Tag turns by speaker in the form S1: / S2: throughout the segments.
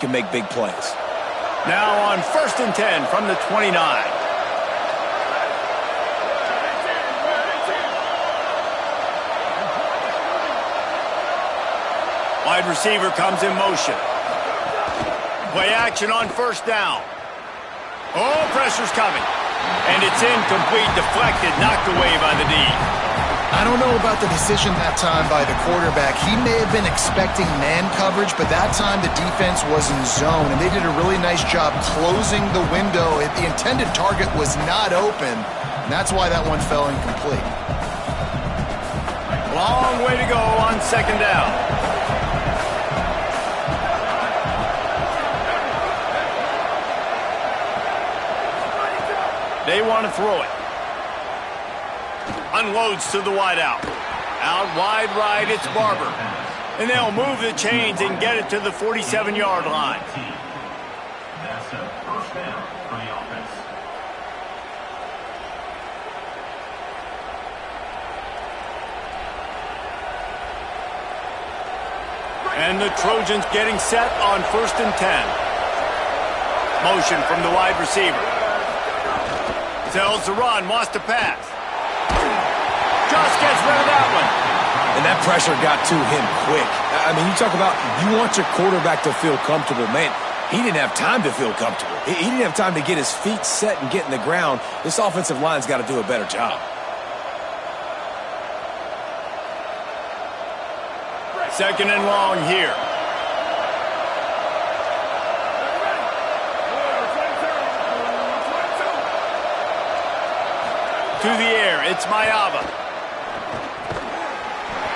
S1: can make big plays.
S2: Now on 1st and 10 from the 29. Wide receiver comes in motion. Play action on 1st down. Oh, pressure's coming. And it's incomplete, deflected, knocked away by the D.
S3: I don't know about the decision that time by the quarterback. He may have been expecting man coverage, but that time the defense was in zone, and they did a really nice job closing the window. The intended target was not open, and that's why that one fell incomplete.
S2: Long way to go on 2nd down. They want to throw it. Unloads to the wideout. Out wide right, it's Barber. And they'll move the chains and get it to the 47-yard line.
S4: That's a 1st down for the offense.
S2: And the Trojans getting set on 1st and 10. Motion from the wide receiver. Tells the run, wants to pass. Just gets rid of that one.
S1: And that pressure got to him quick. I mean, you talk about you want your quarterback to feel comfortable. Man, he didn't have time to feel comfortable. He didn't have time to get his feet set and get in the ground. This offensive line's got to do a better job.
S2: Second and long here. To the air, it's Mayava.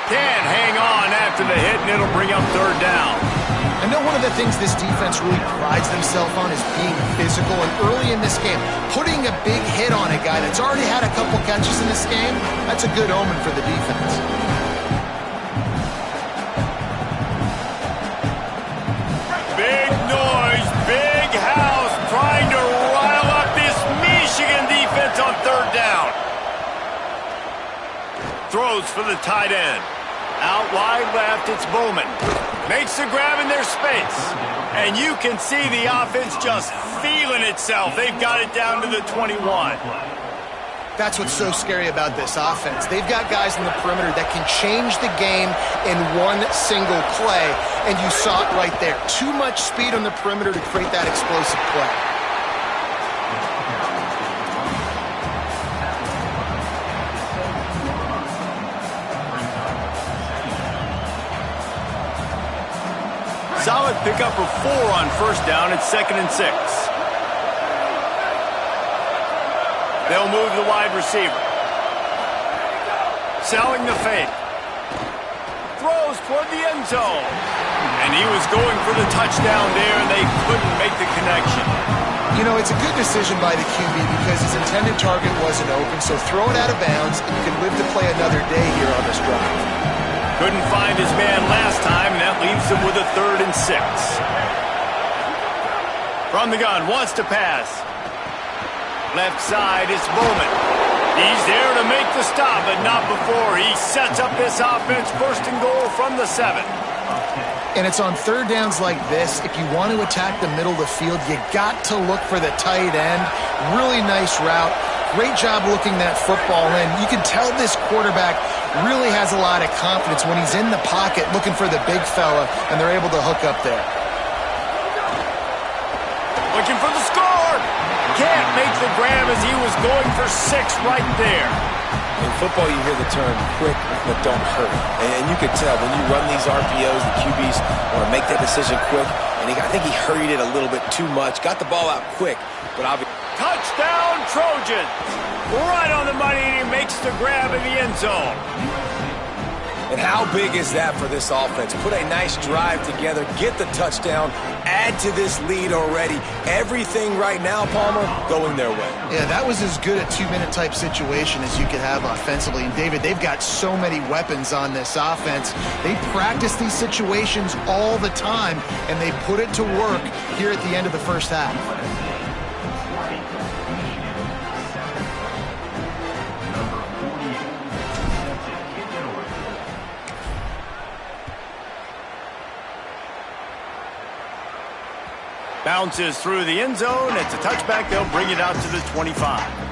S2: Can't hang on after the hit, and it'll bring up 3rd down.
S3: I know one of the things this defense really prides themselves on is being physical, and early in this game, putting a big hit on a guy that's already had a couple catches in this game, that's a good omen for the defense.
S2: Big noise, big house, trying to rile up this Michigan defense on 3rd down. Throws for the tight end. Out wide left, it's Bowman. Makes the grab in their space. And you can see the offense just feeling itself. They've got it down to the 21.
S3: That's what's so scary about this offense. They've got guys in the perimeter that can change the game in one single play, and you saw it right there. Too much speed on the perimeter to create that explosive play.
S2: Solid pickup of 4 on 1st down. It's 2nd and 6. They'll move the wide receiver. Selling the fake. Throws toward the end zone. And he was going for the touchdown there, and they couldn't make the connection.
S3: You know, it's a good decision by the QB because his intended target wasn't open, so throw it out of bounds, and you can live to play another day here on this drive.
S2: Couldn't find his man last time, and that leaves him with a 3rd and 6. From the gun, wants to pass. Left side, it's Bowman. He's there to make the stop, but not before. He sets up this offense 1st and goal from the 7.
S3: And it's on 3rd downs like this. If you want to attack the middle of the field, you got to look for the tight end. Really nice route. Great job looking that football in. You can tell this quarterback really has a lot of confidence when he's in the pocket looking for the big fella, and they're able to hook up there.
S2: Looking for the score. Can't make the grab as he was going for 6 right there.
S1: In football, you hear the term quick but don't hurry. And you can tell when you run these RPOs, the QBs want to make that decision quick. And I think he hurried it a little bit too much. Got the ball out quick, but obviously.
S2: Touchdown, Trojans. Right on the money, and he makes the grab in the end zone.
S1: And how big is that for this offense? Put a nice drive together, get the touchdown, add to this lead already. Everything right now, Palmer, going their way.
S3: Yeah, that was as good a 2-minute type situation as you could have offensively. And, David, they've got so many weapons on this offense. They practice these situations all the time, and they put it to work here at the end of the first half.
S2: Bounces through the end zone. It's a touchback. They'll bring it out to the 25.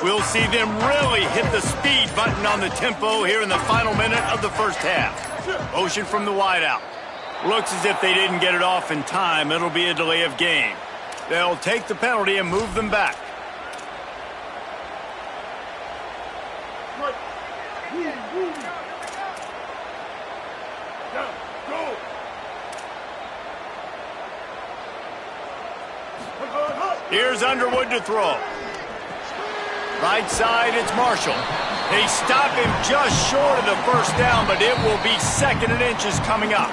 S2: We'll see them really hit the speed button on the tempo here in the final minute of the first half. Motion from the wideout. Looks as if they didn't get it off in time. It'll be a delay of game. They'll take the penalty and move them back. Here's Underwood to throw. Right side, it's Marshall. They stop him just short of the first down, but it will be 2nd and inches coming up.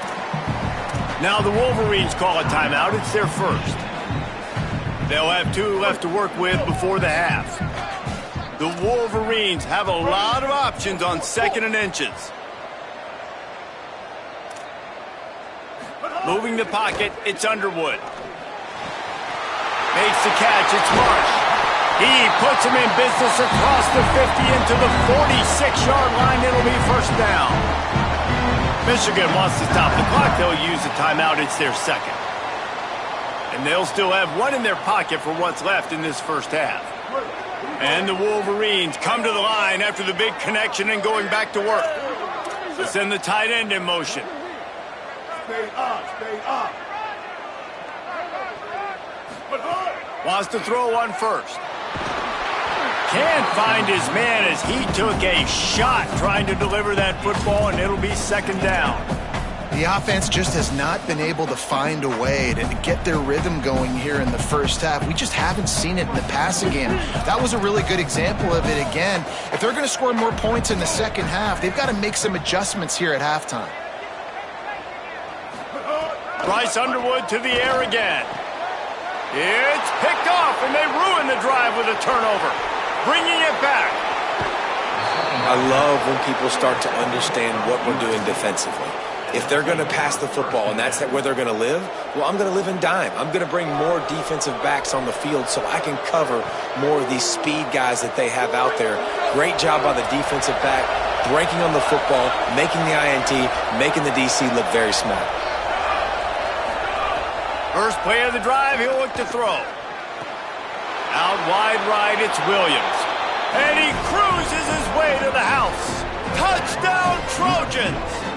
S2: Now the Wolverines call a timeout. It's their first. They'll have 2 left to work with before the half. The Wolverines have a lot of options on 2nd and inches. Moving the pocket, it's Underwood. Makes the catch, it's Marsh. He puts him in business across the 50 into the 46-yard line. It'll be first down. Michigan wants to stop the clock. They'll use a timeout. It's their second. And they'll still have 1 in their pocket for what's left in this first half. And the Wolverines come to the line after the big connection and going back to work. They'll send the tight end in motion.
S5: Stay up.
S2: Wants to throw one first. Can't find his man as he took a shot trying to deliver that football, and it'll be 2nd down.
S3: The offense just has not been able to find a way to get their rhythm going here in the first half. We just haven't seen it in the passing game. That was a really good example of it again. If they're going to score more points in the second half, they've got to make some adjustments here at halftime.
S2: Bryce Underwood to the air again. It's picked off, and they ruin the drive with a turnover. Bringing it back.
S1: I love when people start to understand what we're doing defensively. If they're going to pass the football and that's where they're going to live, well, I'm going to live in dime. I'm going to bring more defensive backs on the field so I can cover more of these speed guys that they have out there. Great job by the defensive back, breaking on the football, making the INT, making the DC look very smart.
S2: First play of the drive, he'll look to throw. Out wide right, it's Williams. And he cruises his way to the house. Touchdown, Trojans!